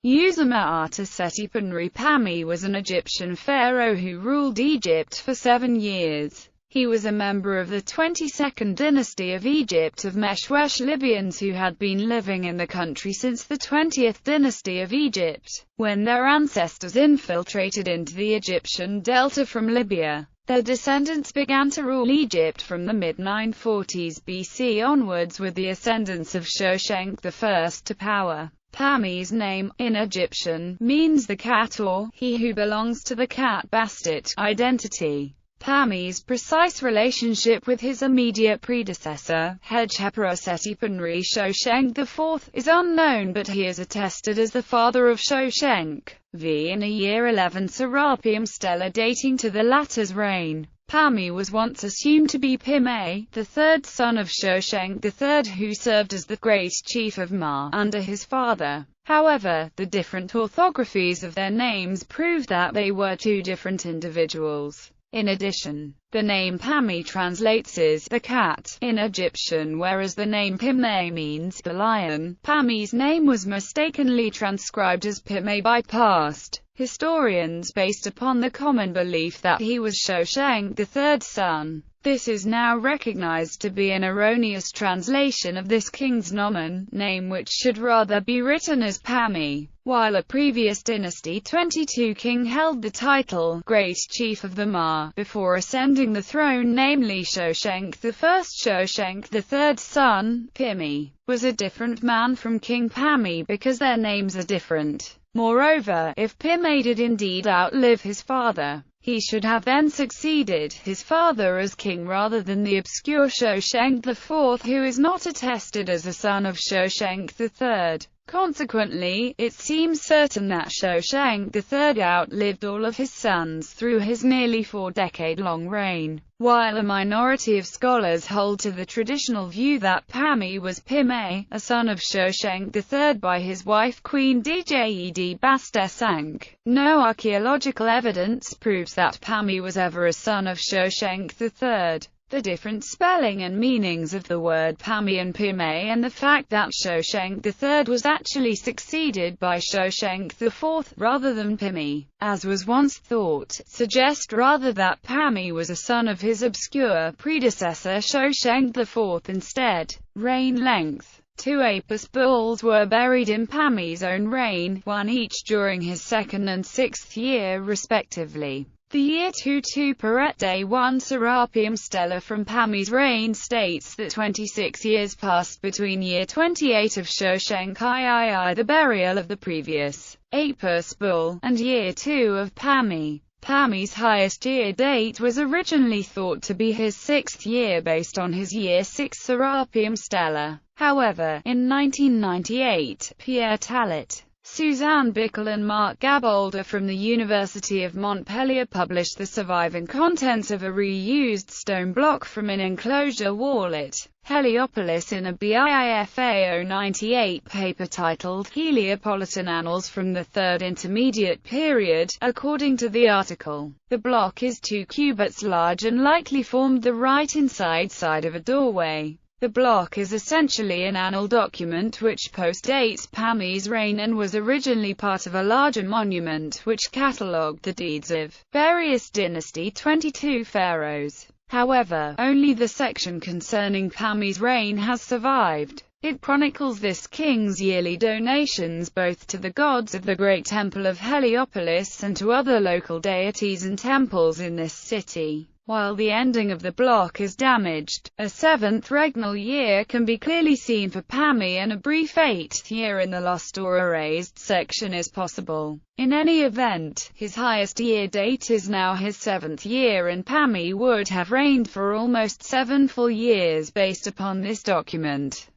Userma'ata Setipunri Pami was an Egyptian pharaoh who ruled Egypt for 7 years. He was a member of the 22nd dynasty of Egypt of Meshwesh Libyans who had been living in the country since the 20th dynasty of Egypt, when their ancestors infiltrated into the Egyptian delta from Libya. Their descendants began to rule Egypt from the mid-940s BC onwards with the ascendance of Shoshenq I to power. Pami's name, in Egyptian, means the cat or he who belongs to the cat Bastet identity. Pami's precise relationship with his immediate predecessor, Hedjhepra Setipunri Shoshenq IV, is unknown, but he is attested as the father of Shoshenq V in a year 11 Serapeum Stela dating to the latter's reign. Pami was once assumed to be Pime, the third son of Shoshenq III, who served as the great chief of Ma under his father. However, the different orthographies of their names prove that they were two different individuals. In addition, the name Pami translates as the cat in Egyptian, whereas the name Pime means the lion. Pami's name was mistakenly transcribed as Pime by past historians based upon the common belief that he was Shoshenq III's son. This is now recognized to be an erroneous translation of this king's nomen, name which should rather be written as Pami. While a previous dynasty 22 king held the title Great Chief of the Ma before ascending the throne, namely Shoshenq I, Shoshenq III's son, Pimi, was a different man from King Pami because their names are different. Moreover, if Pime did indeed outlive his father, he should have then succeeded his father as king rather than the obscure Shoshenq IV, who is not attested as a son of Shoshenq III. Consequently, it seems certain that Shoshenq III outlived all of his sons through his nearly 4-decade-long reign, while a minority of scholars hold to the traditional view that Pami was Pime, a son of Shoshenq III by his wife Queen Djed Bastesank. No archaeological evidence proves that Pami was ever a son of Shoshenq III. The different spelling and meanings of the word Pami and Pime, and the fact that Shoshenq III was actually succeeded by Shoshenq IV rather than Pimi, as was once thought, suggest rather that Pami was a son of his obscure predecessor Shoshenq IV instead. Reign length. 2 Apis bulls were buried in Pami's own reign, one each during his 2nd and 6th year respectively. The year 22 Peret Day 1 Serapeum Stela from Pami's reign states that 26 years passed between year 28 of Shoshenq III, the burial of the previous Apis bull, and year 2 of Pami. Pami's highest year date was originally thought to be his 6th year based on his year 6 Serapeum Stela. However, in 1998, Pierre Tallet, Suzanne Bickel and Mark Gabolder from the University of Montpellier published the surviving contents of a reused stone block from an enclosure wall at Heliopolis in a BIIFA 098 paper titled Heliopolitan Annals from the Third Intermediate Period. According to the article, the block is 2 cubits large and likely formed the right inside side of a doorway. The block is essentially an annal document which postdates Pami's reign and was originally part of a larger monument which catalogued the deeds of various Dynasty 22 pharaohs. However, only the section concerning Pami's reign has survived. It chronicles this king's yearly donations both to the gods of the Great Temple of Heliopolis and to other local deities and temples in this city. While the ending of the block is damaged, a 7th regnal year can be clearly seen for Pami and a brief 8th year in the lost or erased section is possible. In any event, his highest year date is now his 7th year, and Pami would have reigned for almost 7 full years based upon this document.